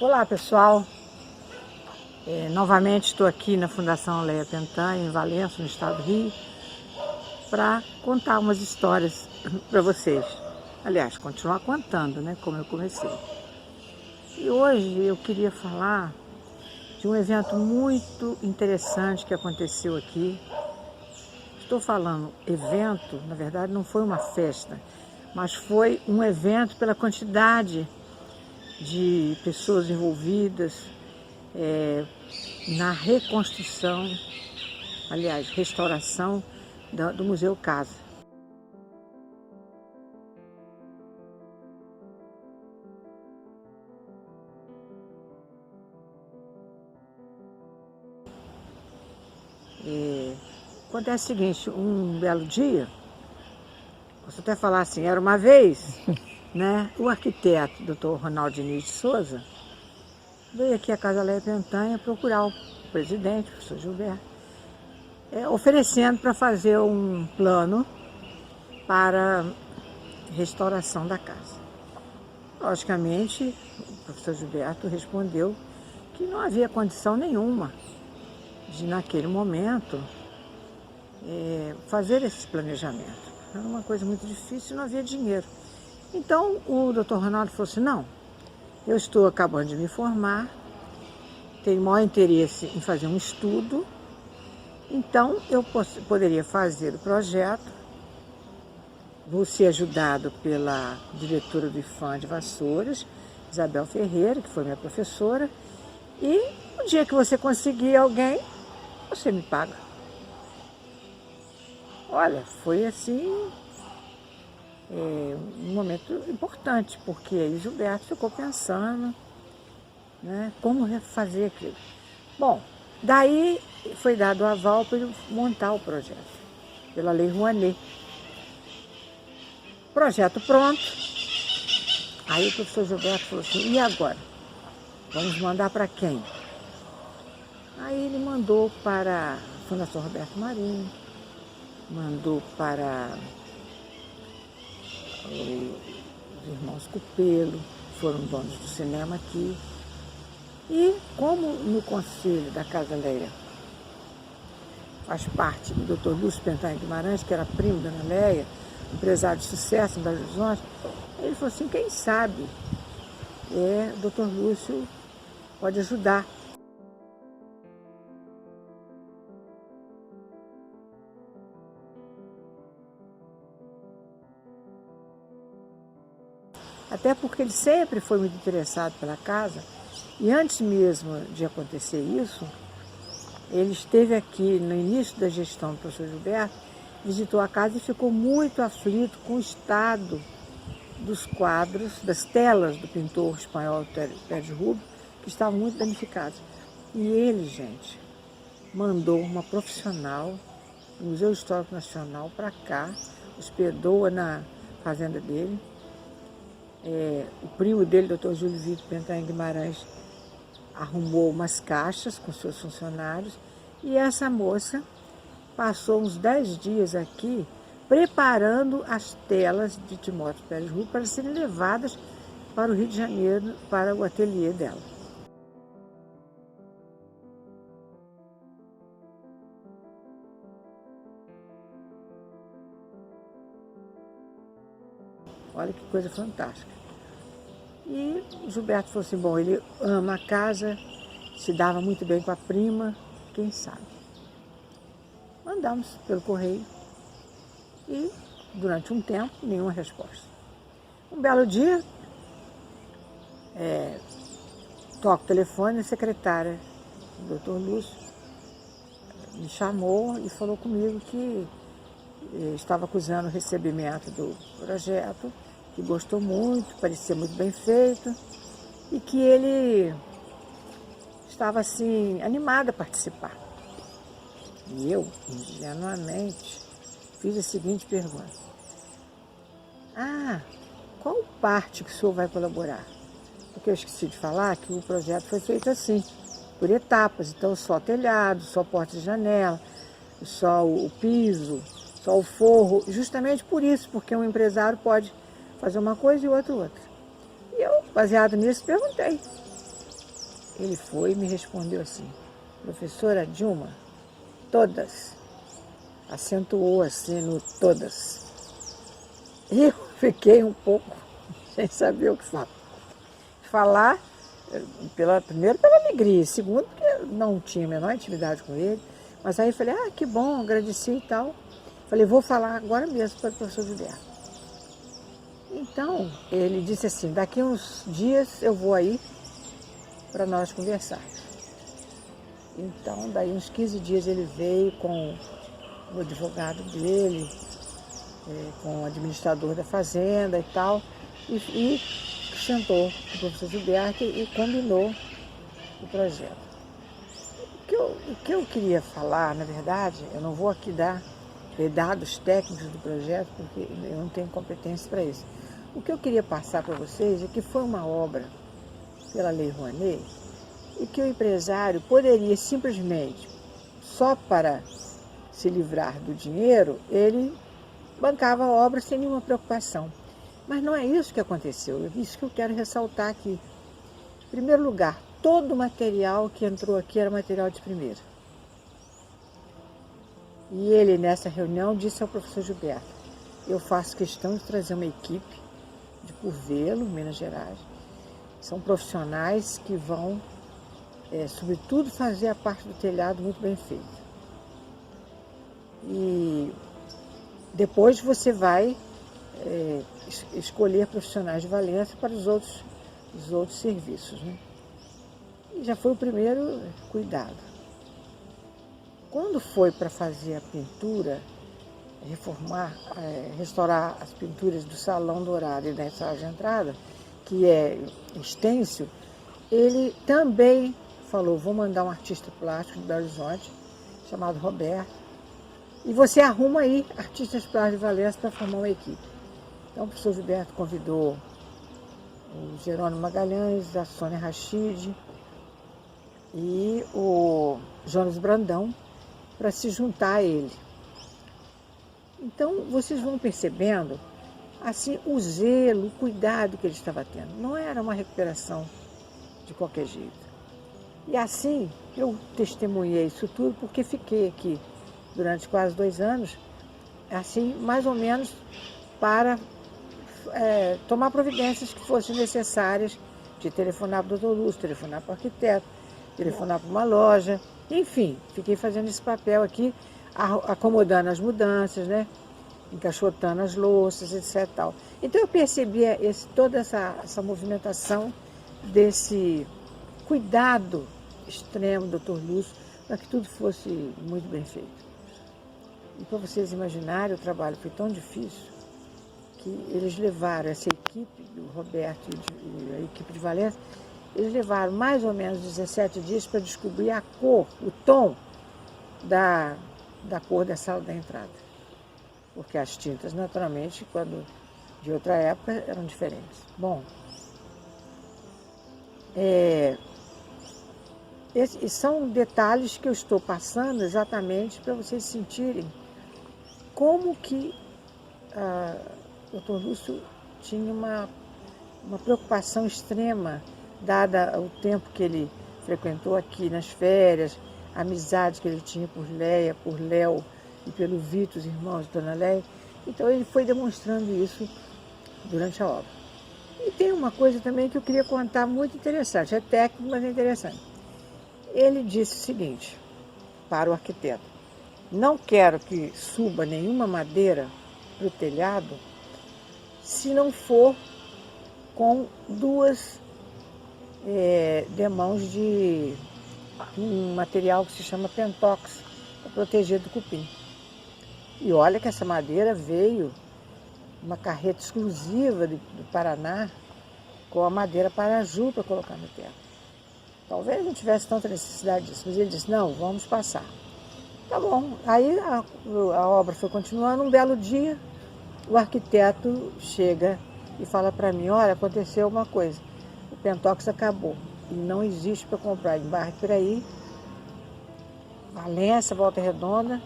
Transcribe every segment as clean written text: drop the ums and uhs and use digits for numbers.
Olá pessoal, novamente estou aqui na Fundação Leia Pentanha, em Valença, no estado do Rio, para contar umas histórias para vocês. Aliás, continuar contando, né, como eu comecei. E hoje eu queria falar de um evento muito interessante que aconteceu aqui. Estou falando evento, na verdade não foi uma festa, mas foi um evento pela quantidade de pessoas envolvidas na reconstrução, aliás, restauração do Museu Casa. Acontece o seguinte, um belo dia, posso até falar assim, era uma vez, né, o arquiteto Dr. Ronaldo Diniz de Souza veio aqui à Casa Leia Pentanha procurar o presidente, o professor Gilberto, oferecendo para fazer um plano para restauração da casa. Logicamente, o professor Gilberto respondeu que não havia condição nenhuma de, naquele momento, fazer esse planejamento. Era uma coisa muito difícil e não havia dinheiro. Então, o Dr. Ronaldo falou assim, não, eu estou acabando de me formar, tenho maior interesse em fazer um estudo, então eu poderia fazer o projeto, vou ser ajudado pela diretora do IPHAN de Vassouras, Isabel Ferreira, que foi minha professora, e no dia que você conseguir alguém, você me paga. Olha, foi assim, um momento importante, porque aí Gilberto ficou pensando, né, como fazer aquilo. Bom, daí foi dado o aval para ele montar o projeto, pela Lei Rouanet. Projeto pronto, aí o professor Gilberto falou assim, e agora? Vamos mandar para quem? Aí ele mandou para a Fundação Roberto Marinho, mandou para os irmãos Cupelo, foram donos do cinema aqui. E como no conselho da Casa Leia faz parte do Dr. Lúcio Pentanha Guimarães, que era primo da Ana Leia, empresário de sucesso em Belo Horizonte, ele falou assim, quem sabe o Dr. Lúcio pode ajudar. Até porque ele sempre foi muito interessado pela casa, e antes mesmo de acontecer isso, ele esteve aqui no início da gestão do professor Gilberto, visitou a casa e ficou muito aflito com o estado dos quadros, das telas do pintor espanhol Pérez Rubio, que estavam muito danificados. E ele, gente, mandou uma profissional do Museu Histórico Nacional para cá, hospedou-a na fazenda dele. O primo dele, Dr. Júlio Vitor Pentanha Guimarães, arrumou umas caixas com seus funcionários e essa moça passou uns 10 dias aqui preparando as telas de Timóteo Pérez Rubio para serem levadas para o Rio de Janeiro, para o ateliê dela. Olha que coisa fantástica. E o Gilberto falou assim, bom, ele ama a casa, se dava muito bem com a prima, quem sabe. Mandamos pelo correio e, durante um tempo, nenhuma resposta. Um belo dia, toco o telefone, a secretária do Dr. Lúcio me chamou e falou comigo que estava acusando o recebimento do projeto, que gostou muito, parecia muito bem feito, e que ele estava assim, animado a participar. E eu, ingenuamente, fiz a seguinte pergunta. Qual parte que o senhor vai colaborar? Porque eu esqueci de falar que o projeto foi feito assim, por etapas. Então, só telhado, só porta de janela, só o piso, só o forro. Justamente por isso, porque um empresário pode fazer uma coisa e outra. E eu, baseado nisso, perguntei. Ele foi e me respondeu assim: professora Dilma, todas. Acentuou assim no todas. E eu fiquei um pouco sem saber o que falar. Primeiro pela alegria, segundo porque eu não tinha a menor intimidade com ele. Mas aí eu falei, que bom, agradeci e tal. Falei, vou falar agora mesmo para o professor Gilberto. Então, ele disse assim, daqui uns dias eu vou aí para nós conversarmos. Então, daí uns 15 dias ele veio com o advogado dele, com o administrador da fazenda e tal, e sentou com o professor Gilberto e combinou o projeto. O que eu queria falar, na verdade, eu não vou aqui dar dados técnicos do projeto, porque eu não tenho competência para isso. O que eu queria passar para vocês é que foi uma obra pela Lei Rouanet e que o empresário poderia simplesmente, só para se livrar do dinheiro, ele bancava a obra sem nenhuma preocupação. Mas não é isso que aconteceu, é isso que eu quero ressaltar aqui. Em primeiro lugar, todo o material que entrou aqui era material de primeira. E ele, nessa reunião, disse ao professor Gilberto, eu faço questão de trazer uma equipe de Curvelo, Minas Gerais. São profissionais que vão, sobretudo, fazer a parte do telhado muito bem feita. E depois você vai escolher profissionais de Valença para os outros serviços, né? E já foi o primeiro cuidado. Quando foi para fazer a pintura, restaurar as pinturas do Salão Dourado e da sala de entrada, que é stencil, ele também falou, vou mandar um artista plástico de Belo Horizonte, chamado Roberto, e você arruma aí artistas plásticos de Valença para formar uma equipe. Então o professor Gilberto convidou o Jerônimo Magalhães, a Sônia Rachid e o Jonas Brandão para se juntar a ele. Então vocês vão percebendo assim o zelo, o cuidado que ele estava tendo. Não era uma recuperação de qualquer jeito. E assim eu testemunhei isso tudo porque fiquei aqui durante quase 2 anos, assim mais ou menos para tomar providências que fossem necessárias, de telefonar para o doutor Lúcio, telefonar para o arquiteto, telefonar para uma loja, enfim, fiquei fazendo esse papel aqui, acomodando as mudanças, né? Encaixotando as louças, etc. Tal. Então eu percebia toda essa movimentação desse cuidado extremo do doutor Lúcio para que tudo fosse muito bem feito. E para vocês imaginarem, o trabalho foi tão difícil que eles levaram essa equipe, do Roberto e a equipe de Valença, eles levaram mais ou menos 17 dias para descobrir a cor, o tom da cor da sala da entrada. Porque as tintas, naturalmente, quando de outra época, eram diferentes. Bom, esses são detalhes que eu estou passando exatamente para vocês sentirem como que o Dr. Lúcio tinha uma preocupação extrema, dada o tempo que ele frequentou aqui nas férias, a amizade que ele tinha por Leia, por Léo e pelo Vitor, os irmãos de Dona Leia. Então ele foi demonstrando isso durante a obra. E tem uma coisa também que eu queria contar muito interessante, é técnico, mas é interessante. Ele disse o seguinte para o arquiteto: não quero que suba nenhuma madeira para o telhado se não for com 2 demãos de um material que se chama pentox, para proteger do cupim. E olha que essa madeira veio uma carreta exclusiva do Paraná com a madeira Paraju para colocar no teto. Talvez não tivesse tanta necessidade disso, mas ele disse, não, vamos passar. Tá bom, aí a obra foi continuando, um belo dia o arquiteto chega e fala para mim, olha, aconteceu uma coisa, o pentox acabou e não existe para comprar em Barra Piraí, Valença, Volta Redonda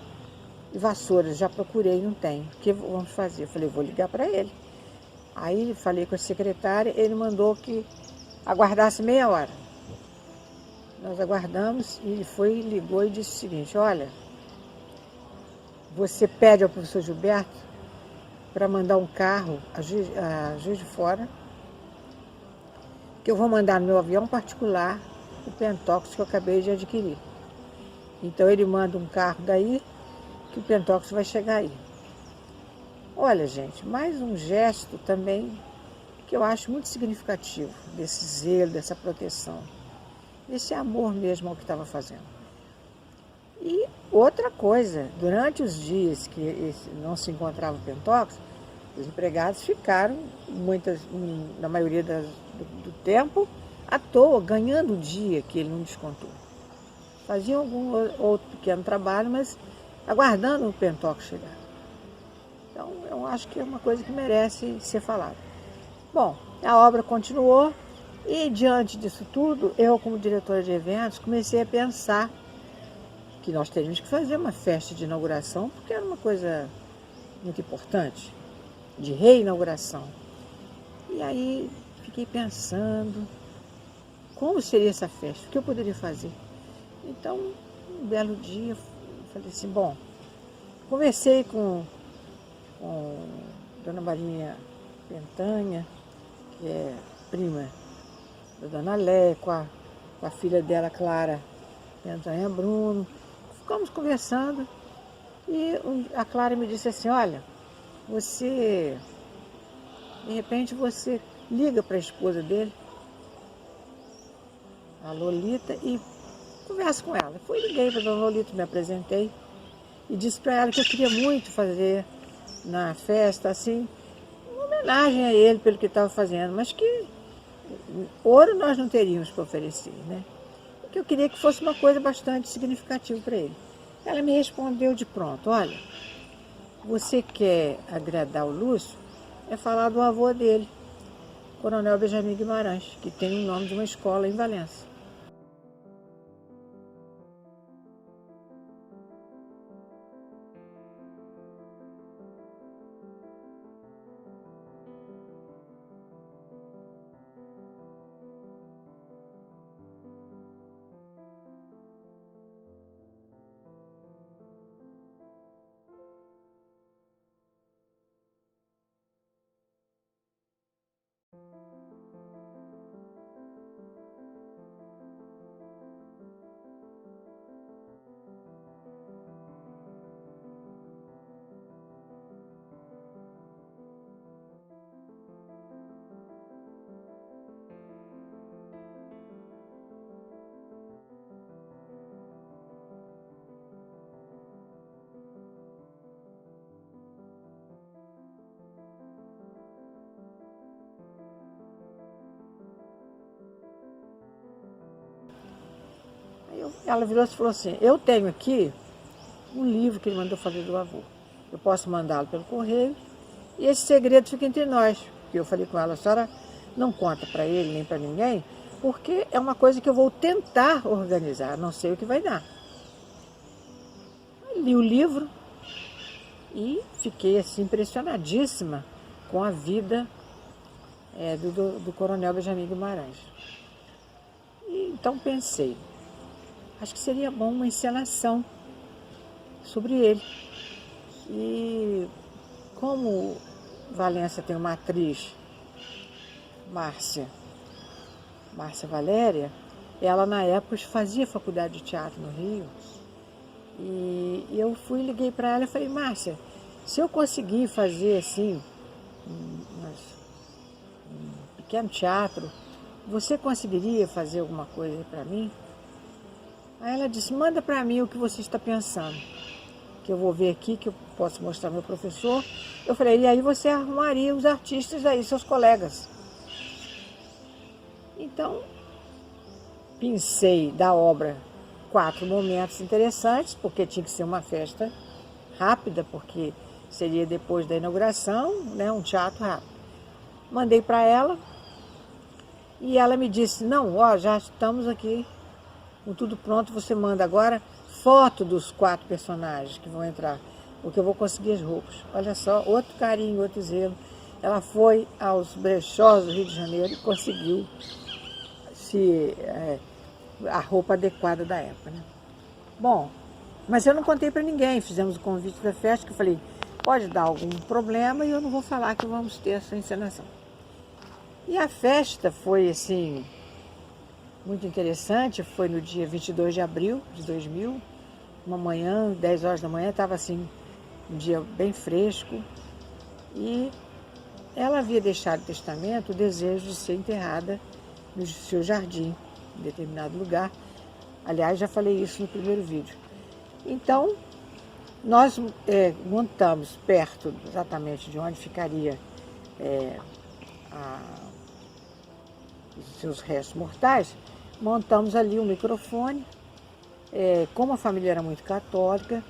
e Vassouras, já procurei, não tem, o que vamos fazer? Eu falei, vou ligar para ele. Aí falei com a secretária, ele mandou que aguardasse meia hora. Nós aguardamos e ele foi, ligou e disse o seguinte: olha, você pede ao professor Gilberto para mandar um carro a Juiz de Fora, que eu vou mandar no meu avião particular o Pentóxido que eu acabei de adquirir. Então ele manda um carro daí, que o Pentóxido vai chegar aí. Olha, gente, mais um gesto também que eu acho muito significativo desse zelo, dessa proteção, desse amor mesmo ao que estava fazendo. E outra coisa, durante os dias que não se encontrava o Pentóxido, os empregados ficaram, na maioria do tempo, à toa, ganhando o dia que ele não descontou. Faziam algum outro pequeno trabalho, mas aguardando o Pentóxido chegar. Então, eu acho que é uma coisa que merece ser falada. Bom, a obra continuou e, diante disso tudo, eu, como diretora de eventos, comecei a pensar que nós teríamos que fazer uma festa de inauguração, porque era uma coisa muito importante, de reinauguração. E aí, fiquei pensando, como seria essa festa? O que eu poderia fazer? Então, um belo dia, falei assim, bom, conversei com Dona Marinha Pentanha, que é prima da Dona Lé, com a filha dela, Clara Pentanha Bruno. Ficamos conversando e a Clara me disse assim, olha, de repente você liga para a esposa dele, a Lolita, e conversa com ela. Liguei para a Dona Lolita, me apresentei e disse para ela que eu queria muito fazer na festa, assim, uma homenagem a ele pelo que estava fazendo, mas que ouro nós não teríamos para oferecer, né? E que eu queria que fosse uma coisa bastante significativa para ele. Ela me respondeu de pronto, olha, você quer agradar o Lúcio? É falar do avô dele, Coronel Benjamin Guimarães, que tem o nome de uma escola em Valença. Ela virou e falou assim, eu tenho aqui um livro que ele mandou fazer do avô. Eu posso mandá-lo pelo correio e esse segredo fica entre nós. Porque eu falei com ela, a senhora não conta para ele nem para ninguém, porque é uma coisa que eu vou tentar organizar, não sei o que vai dar. Li o livro e fiquei assim impressionadíssima com a vida do Coronel Benjamin Guimarães. E, então pensei, acho que seria bom uma encenação sobre ele. E como Valença tem uma atriz, Márcia Valéria, ela na época fazia faculdade de teatro no Rio. E eu liguei para ela e falei, Márcia, se eu conseguir fazer assim, um pequeno teatro, você conseguiria fazer alguma coisa para mim? Aí ela disse, manda para mim o que você está pensando, que eu vou ver aqui, que eu posso mostrar ao meu professor. Eu falei, e aí você arrumaria os artistas aí, seus colegas. Então, pensei da obra 4 momentos interessantes, porque tinha que ser uma festa rápida, porque seria depois da inauguração, né, um teatro rápido. Mandei para ela e ela me disse, não, ó, já estamos aqui com tudo pronto, você manda agora foto dos 4 personagens que vão entrar, porque eu vou conseguir as roupas. Olha só, outro carinho, outro zelo. Ela foi aos brechós do Rio de Janeiro e conseguiu se a roupa adequada da época, né? Bom, mas eu não contei para ninguém, fizemos o convite da festa, que eu falei, pode dar algum problema e eu não vou falar que vamos ter essa encenação. E a festa foi, assim, muito interessante, foi no dia 22 de abril de 2000, uma manhã, 10 horas da manhã, estava assim, um dia bem fresco, e ela havia deixado no testamento o desejo de ser enterrada no seu jardim, em determinado lugar. Aliás, já falei isso no primeiro vídeo. Então, nós montamos perto exatamente de onde ficaria os seus restos mortais, montamos ali um microfone. Como a família era muito católica,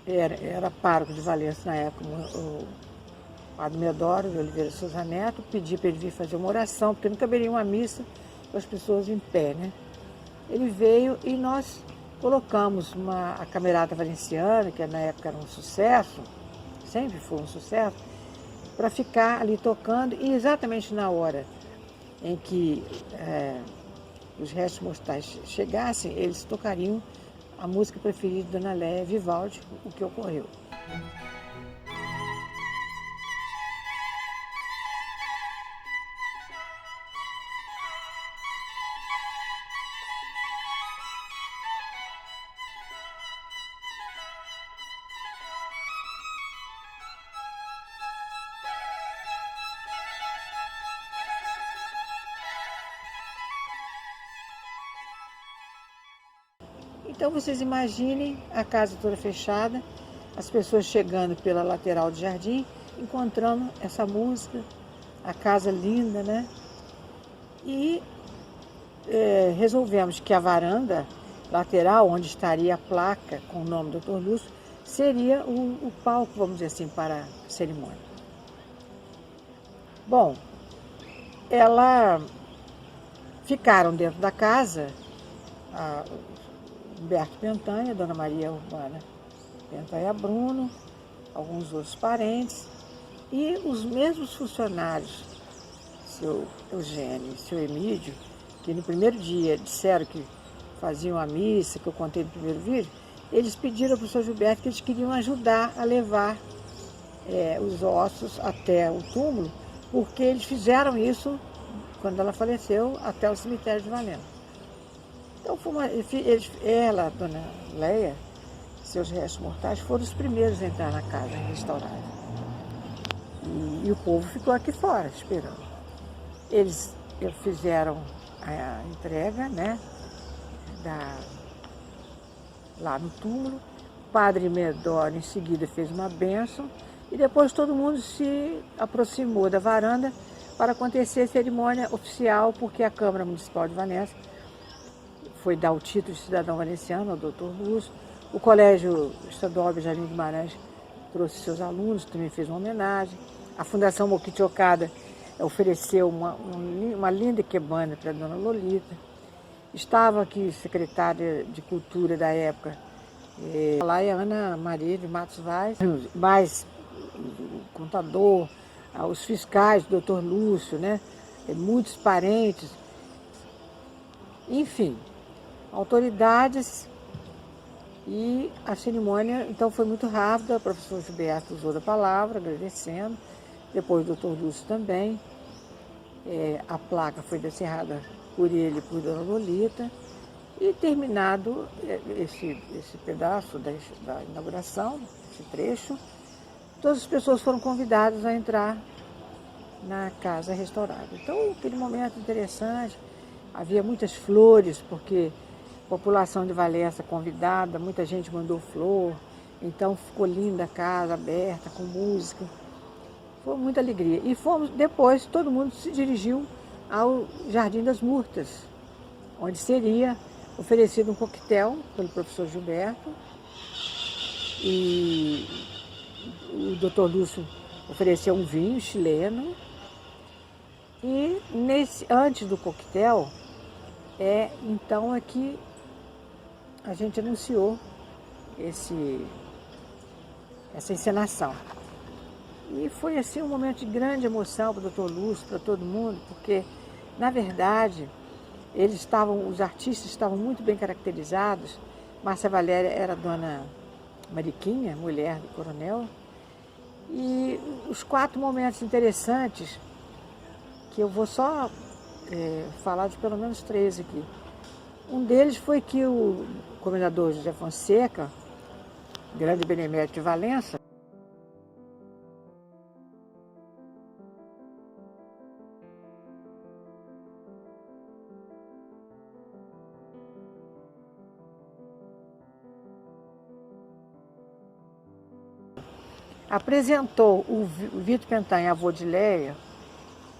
era pároco de Valença na época, o Padre Medoro de Oliveira Sousa Neto, pedi para ele vir fazer uma oração, porque não caberia uma missa com as pessoas em pé, né? Ele veio e nós colocamos a Camerata Valenciana, que na época era um sucesso, sempre foi um sucesso, para ficar ali tocando, e exatamente na hora em que os restos mortais chegassem, eles tocariam a música preferida de Dona Léia Vivaldi, o que ocorreu. Então vocês imaginem a casa toda fechada, as pessoas chegando pela lateral do jardim, encontrando essa música, a casa linda, né? E resolvemos que a varanda lateral, onde estaria a placa com o nome do Dr. Lúcio, seria o palco, vamos dizer assim, para a cerimônia. Bom, ficaram dentro da casa Humberto Pentanha, Dona Maria Urbana Pentanha Bruno, alguns outros parentes, e os mesmos funcionários, seu Eugênio e seu Emídio, que no primeiro dia disseram que faziam a missa, que eu contei no primeiro vídeo, eles pediram para o Sr. Gilberto que eles queriam ajudar a levar os ossos até o túmulo, porque eles fizeram isso, quando ela faleceu, até o cemitério de Valença. Então, ela, Dona Léia, seus restos mortais, foram os primeiros a entrar na casa restaurada. E o povo ficou aqui fora, esperando. Eles fizeram a entrega, né, lá no túmulo. O Padre Medoro, em seguida, fez uma bênção. E depois todo mundo se aproximou da varanda para acontecer a cerimônia oficial, porque a Câmara Municipal de Valença foi dar o título de cidadão valenciano ao Dr. Lúcio. O Colégio Estadual Benjamin Guimarães trouxe seus alunos, também fez uma homenagem. A Fundação Mokichi Okada ofereceu uma linda ikebana para a Dona Lolita. Estava aqui secretária de Cultura da época, lá é Ana Maria de Matos Vaz, mais o contador, os fiscais do Dr. Lúcio, né? Muitos parentes, enfim, autoridades. E a cerimônia, então, foi muito rápida. O professor Gilberto usou da palavra, agradecendo. Depois o Dr. Lúcio também. A placa foi descerrada por ele e por Dona Lolita. E terminado esse pedaço da inauguração, esse trecho, todas as pessoas foram convidadas a entrar na casa restaurada. Então, aquele momento interessante, havia muitas flores, porque a população de Valença convidada, muita gente mandou flor, então ficou linda a casa, aberta, com música. Foi muita alegria. E depois todo mundo se dirigiu ao Jardim das Murtas, onde seria oferecido um coquetel pelo professor Gilberto, e o Dr. Lúcio ofereceu um vinho chileno. E antes do coquetel, então é que a gente anunciou essa encenação. E foi assim um momento de grande emoção para o Dr. Lúcio, para todo mundo, porque, na verdade, os artistas estavam muito bem caracterizados. Márcia Valéria era a dona Mariquinha, mulher do coronel. E os 4 momentos interessantes, que eu vou só falar de pelo menos 3 aqui. Um deles foi que o comendador José Fonseca, grande benemérito de Valença, apresentou o Vitor Pentanha, avô de Leia,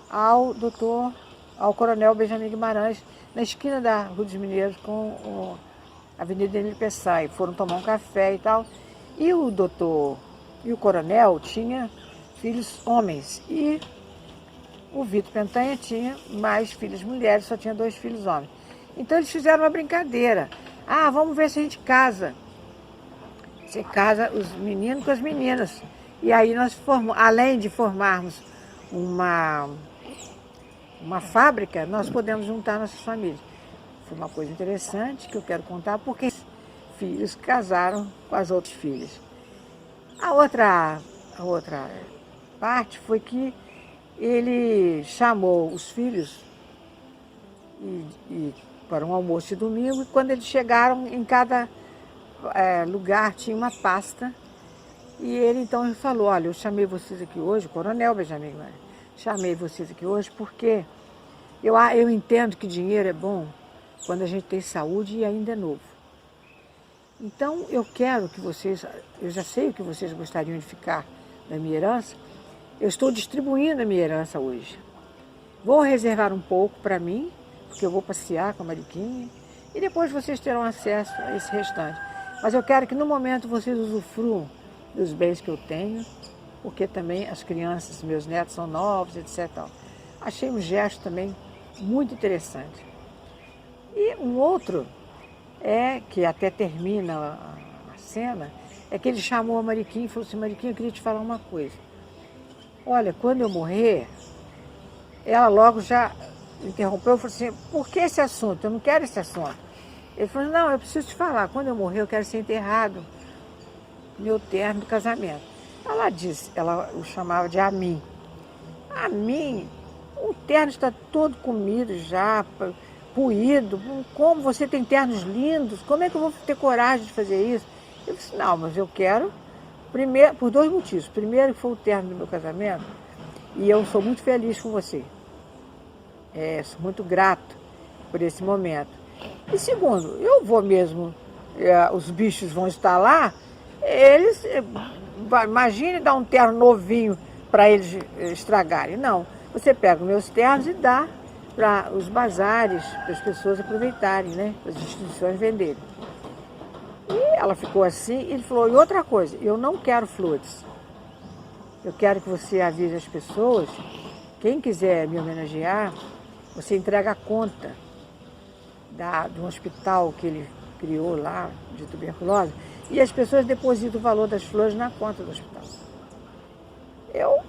ao coronel Benjamin Guimarães, na esquina da Rua dos Mineiros com a Avenida Emílio Pessai. Foram tomar um café e tal. E o coronel tinha filhos homens. E o Vitor Pentanha tinha mais filhas mulheres, só tinha 2 filhos homens. Então eles fizeram uma brincadeira. Ah, vamos ver se a gente casa. Você casa os meninos com as meninas. E aí nós além de formarmos uma fábrica, nós podemos juntar nossas famílias. Foi uma coisa interessante que eu quero contar, porque os filhos casaram com as outras filhas. A outra parte foi que ele chamou os filhos para um almoço de domingo, e quando eles chegaram, em cada lugar tinha uma pasta. E ele então falou: olha, eu chamei vocês aqui hoje, o coronel Benjamin Guimarães, chamei vocês aqui hoje porque eu entendo que dinheiro é bom quando a gente tem saúde e ainda é novo. Então eu quero que vocês, eu já sei o que vocês gostariam de ficar da minha herança, eu estou distribuindo a minha herança hoje. Vou reservar um pouco para mim, porque eu vou passear com a Mariquinha, e depois vocês terão acesso a esse restante. Mas eu quero que no momento vocês usufruam dos bens que eu tenho, porque também as crianças, meus netos são novos, etc. Achei um gesto também muito interessante. E um outro, que até termina a cena, é que ele chamou a Mariquinha e falou assim: Mariquinha, eu queria te falar uma coisa. Olha, quando eu morrer, ela logo já interrompeu e falou assim: por que esse assunto? Eu não quero esse assunto. Ele falou: não, eu preciso te falar, quando eu morrer eu quero ser enterrado meu terno do casamento. Ela disse, ela o chamava de Amin. Amin, o terno está todo comido já, puído. Como você tem ternos lindos, como é que eu vou ter coragem de fazer isso? Eu disse: não, mas eu quero, primeiro, por 2 motivos. Primeiro, que foi o terno do meu casamento, e eu sou muito feliz com você. Sou muito grato por esse momento. E segundo, eu vou mesmo, os bichos vão estar lá, eles, imagine dar um terno novinho para eles estragarem. Não, você pega os meus ternos e dá para os bazares, para as pessoas aproveitarem, né? As instituições venderem. E ela ficou assim, e ele falou: e outra coisa, eu não quero flores. Eu quero que você avise as pessoas, quem quiser me homenagear, você entrega a conta de um hospital que ele criou lá, de tuberculose, e as pessoas depositam o valor das flores na conta do hospital. Eu,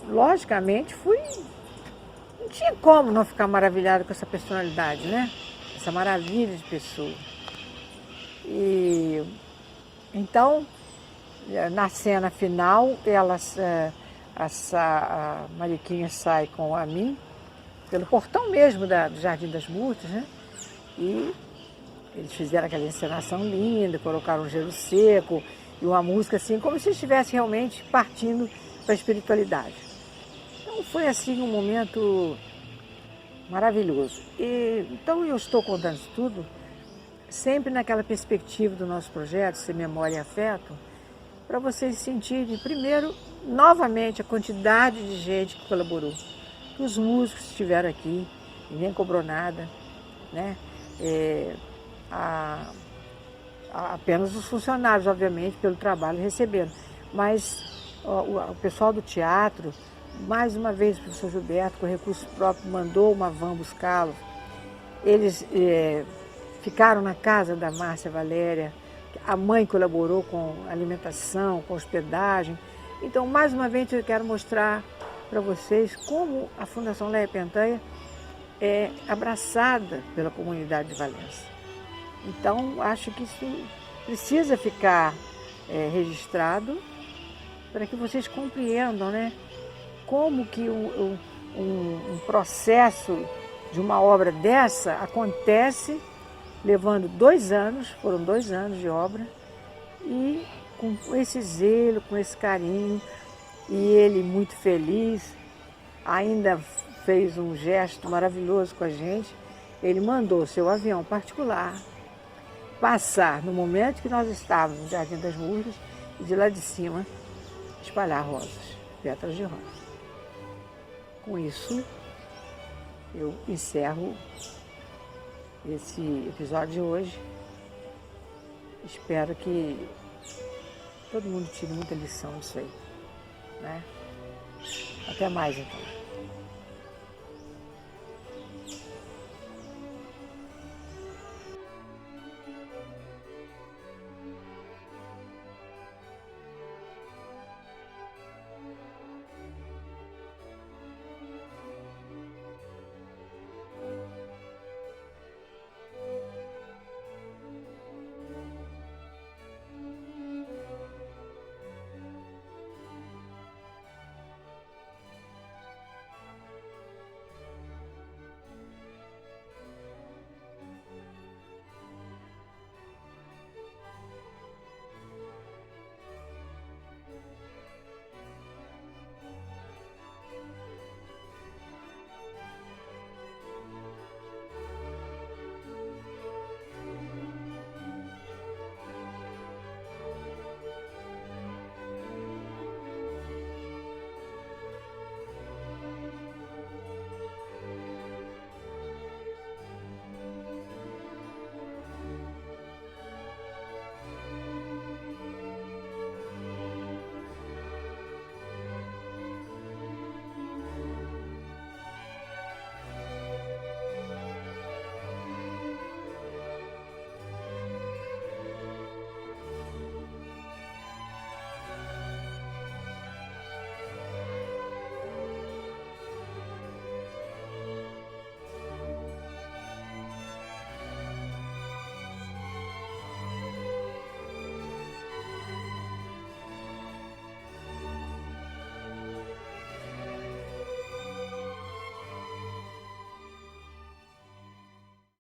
logicamente, não tinha como não ficar maravilhada com essa personalidade, né? Essa maravilha de pessoa. E então, na cena final, a Mariquinha sai com a mim, pelo portão mesmo do Jardim das Murtas, né? E eles fizeram aquela encenação linda, colocaram um gelo seco e uma música assim, como se estivesse realmente partindo para a espiritualidade. Então foi assim um momento maravilhoso. Então eu estou contando isso tudo sempre naquela perspectiva do nosso projeto, Ser Memória e Afeto, para vocês sentirem, primeiro, novamente, a quantidade de gente que colaborou. Os músicos que estiveram aqui, ninguém cobrou nada, né? Apenas os funcionários, obviamente, pelo trabalho receberam. Mas o pessoal do teatro, mais uma vez o professor Gilberto, com recurso próprio, mandou uma van buscá-los. Eles ficaram na casa da Márcia Valéria, a mãe colaborou com alimentação, com hospedagem. Então, mais uma vez, eu quero mostrar para vocês como a Fundação Leia Pentanha é abraçada pela comunidade de Valença. Então, acho que isso precisa ficar registrado para que vocês compreendam, né, como que um processo de uma obra dessa acontece, levando 2 anos, foram 2 anos de obra, e com esse zelo, com esse carinho, e ele muito feliz, ainda fez um gesto maravilhoso com a gente. Ele mandou seu avião particular passar no momento que nós estávamos no Jardim das Murgas e de lá de cima espalhar rosas, pétalas de rosa. Com isso, eu encerro esse episódio de hoje. Espero que todo mundo tire muita lição disso aí, né? Até mais, então.